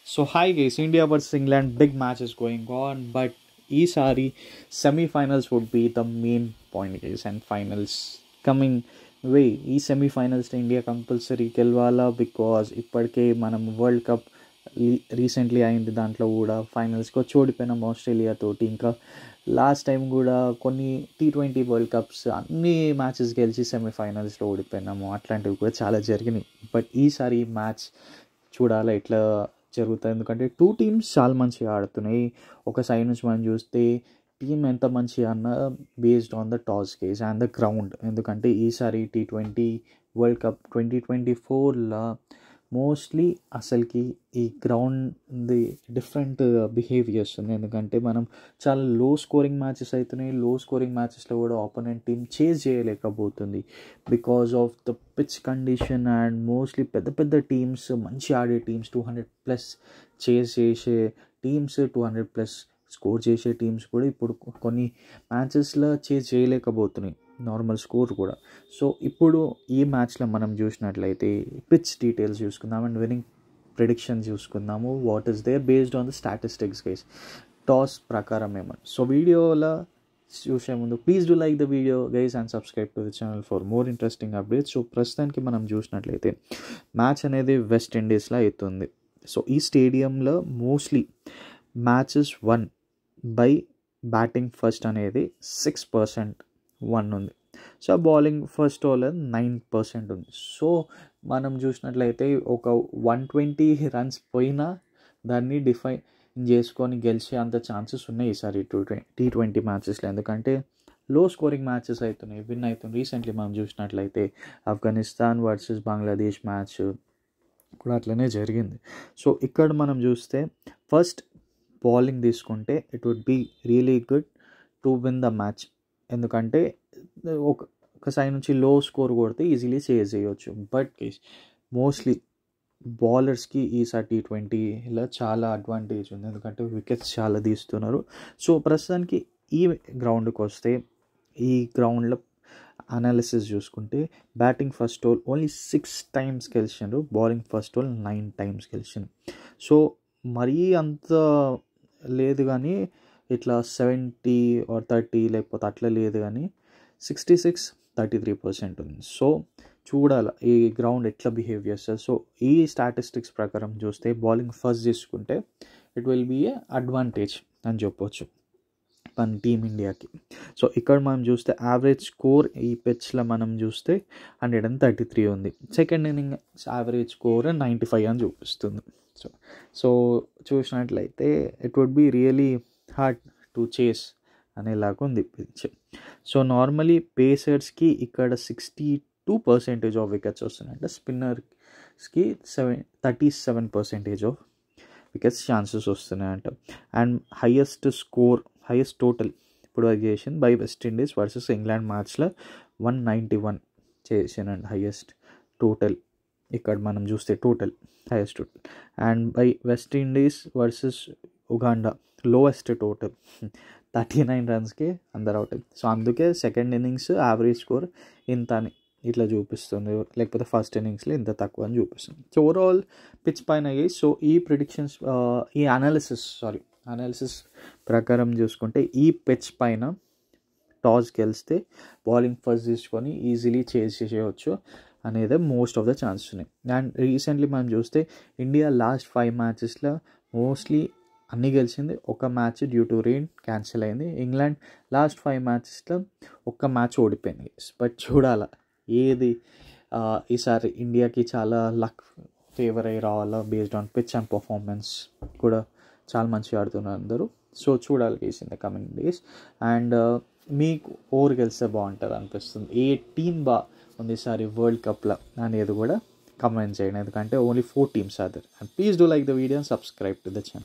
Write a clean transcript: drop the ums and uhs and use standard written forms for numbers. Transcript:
So hi guys, India versus England, big match is going on, but ఈసారి semi-finals would be the main point guys, and finals coming way. ఈ semifinals India compulsory గెలవాలా, because ఇప్పటికే మనం world cup recently అయింది, దాంట్లో కూడా ఫైనల్స్కి వచ్చి ఓడిపోయినాం Australia తోటి. ఇంకా లాస్ట్ టైం కూడా కొన్ని T20 వరల్డ్ కప్స్ అన్ని మ్యాచెస్ గెలిచి సెమీఫైనల్స్లో ఓడిపోయినాము. అట్లాంటివి కూడా చాలా జరిగినాయి. బట్ ఈసారి ఈ మ్యాచ్ చూడాలి ఎట్లా జరుగుతుంది, ఎందుకంటే టూ టీమ్స్ చాలా మంచిగా ఆడుతున్నాయి. ఒక సైడ్ నుంచి మనం చూస్తే టీం ఎంత మంచిగా అన్న based on the toss case and the ground. ఎందుకంటే ఈసారి T20 వరల్డ్ కప్ 2024లో మోస్ట్లీ అసలుకి ఈ గ్రౌండ్ది డిఫరెంట్ బిహేవియర్స్ ఉంది. ఎందుకంటే మనం చాలా లో స్కోరింగ్ మ్యాచెస్ అవుతున్నాయి. లో స్కోరింగ్ మ్యాచెస్లో కూడా ఆపోనెంట్ టీం చేజ్ చేయలేకపోతుంది because of the pitch condition. And mostly పెద్ద పెద్ద టీమ్స్, మంచి ఆడే టీమ్స్, 200+ చేజ్ చేసే టీమ్స్, 200+ స్కోర్ చేసే టీమ్స్ కూడా ఇప్పుడు కొన్ని మ్యాచెస్లో చేజ్ చేయలేకపోతున్నాయి నార్మల్ స్కోర్ కూడా. సో ఇప్పుడు ఈ మ్యాచ్లో మనం చూసినట్లయితే పిచ్ డీటెయిల్స్ చూసుకుందాం అండ్ విన్నింగ్ ప్రిడిక్షన్స్ చూసుకుందాము. What is there based on the statistics guys, toss ప్రకారం ఏమన్నా. సో వీడియోలో చూసే ముందు please do like the video guys and subscribe to the channel for more interesting updates. So ప్రస్తుతానికి మనం చూసినట్లయితే మ్యాచ్ అనేది వెస్ట్ ఇండీస్లో అవుతుంది. సో ఈ స్టేడియంలో mostly matches one by batting first అనేది 6% ఉంది. సో బౌలింగ్ ఫస్ట్ ఓవర్ 9% ఉంది. సో మనం చూసినట్లయితే ఒక 120 రన్స్ పోయినా దాన్ని డిఫైన్ చేసుకొని గెలిచే అంత ఛాన్సెస్ ఉన్నాయి ఈసారి T20 మ్యాచెస్లో. ఎందుకంటే లో స్కోరింగ్ మ్యాచెస్ అవుతున్నాయి, విన్ అవుతుంది. రీసెంట్లీ మనం చూసినట్లయితే ఆఫ్ఘనిస్తాన్ వర్సెస్ బంగ్లాదేశ్ మ్యాచ్ కూడా అట్లనే జరిగింది. సో ఇక్కడ మనం చూస్తే ఫస్ట్ బౌలింగ్ తీసుకుంటే it would be really good to win the match. ఎందుకంటే ఒక సైడ్ నుంచి లో స్కోర్ కొడితే ఈజీలీ చేజ్ చేయవచ్చు. బట్ మోస్ట్లీ బౌలర్స్కి ఈసారి T20లో చాలా అడ్వాంటేజ్ ఉంది, ఎందుకంటే వికెట్స్ చాలా తీస్తున్నారు. సో ప్రస్తుతానికి ఈ గ్రౌండ్కి వస్తే, ఈ గ్రౌండ్లో అనాలిసిస్ చూసుకుంటే batting first over only 6 times గెలిచిండ్రు, బౌలింగ్ ఫస్ట్ ఓవర్ 9 times గెలిచిండ్రు. సో మరీ అంత లేదు కానీ ఇట్లా 70 or 30 లేకపోతే అట్లా లేదు కానీ 66-33% ఉంది. సో చూడాలి ఈ గ్రౌండ్ ఎట్లా బిహేవ్ చేస్తుంది. సో ఈ స్టాటిస్టిక్స్ ప్రకారం చూస్తే బౌలింగ్ ఫస్ట్ తీసుకుంటే it will be a advantage అని చెప్పొచ్చు మన టీమ్ ఇండియాకి. సో ఇక్కడ మనం చూస్తే యావరేజ్ స్కోర్ ఈ పిచ్లో మనం చూస్తే 133 ఉంది. సెకండ్ ఇన్నింగ్స్ యావరేజ్ స్కోర్ 95 అని చూపిస్తుంది. సో చూసినట్లయితే it would be really hard to chase అనేలాగా ఉంది పిచ్. సో నార్మలీ పేసర్స్కి ఇక్కడ 62% ఆఫ్ వికెట్స్ వస్తున్నాయి, అంటే స్పిన్నర్స్కి 37% ఆఫ్ వికెట్స్ ఛాన్సెస్ వస్తున్నాయంట. అండ్ హైయెస్ట్ టోటల్ ఇప్పుడు చేసింది by West Indies versus England మ్యాచ్లో 191 చేసానండి హైయెస్ట్ టోటల్. ఇక్కడ మనం చూస్తే total highest total. And by West Indies versus Uganda lowest total 39 runsకి అందరు అవుట్ అయింది. సో అందుకే సెకండ్ ఇన్నింగ్స్ యావరేజ్ స్కోర్ ఇంత అని ఇట్లా చూపిస్తుంది, లేకపోతే ఫస్ట్ ఇన్నింగ్స్లో ఇంత తక్కువ అని చూపిస్తుంది. సో ఓవరాల్ పిచ్ పైన సో ఈ ప్రిడిక్షన్స్ ఈ అనాలిసిస్ ప్రకారం చూసుకుంటే ఈ పిచ్ పైన టాస్ గెలిస్తే బౌలింగ్ ఫస్ట్ తీసుకొని ఈజీలీ చేజ్ చేయవచ్చు అనేది మోస్ట్ ఆఫ్ ద ఛాన్సెస్ ఉన్నాయి. అండ్ రీసెంట్లీ మనం చూస్తే ఇండియా లాస్ట్ 5 మ్యాచెస్లో మోస్ట్లీ అన్నీ గెలిచింది. ఒక match due to rain cancel అయింది. ఇంగ్లాండ్ లాస్ట్ 5 మ్యాచెస్లో ఒక్క మ్యాచ్ ఓడిపోయింది. బట్ చూడాలా ఏది ఈసారి ఇండియాకి చాలా లక్ ఫేవర్ అయ్యి రావాలా, based on pitch and performance కూడా చాలా మంచిగా ఆడుతున్నారు అందరూ. సో చూడాలి guys in the coming days. And మీకు ఓవర్ గెలిస్తే బాగుంటుంది అనిపిస్తుంది, ఏ టీమ్ ఉంది ఈసారి వరల్డ్ కప్లో అనేది కూడా కమెంట్ చేయండి, ఎందుకంటే only 4 teams are there. And please do like the video and subscribe to the channel.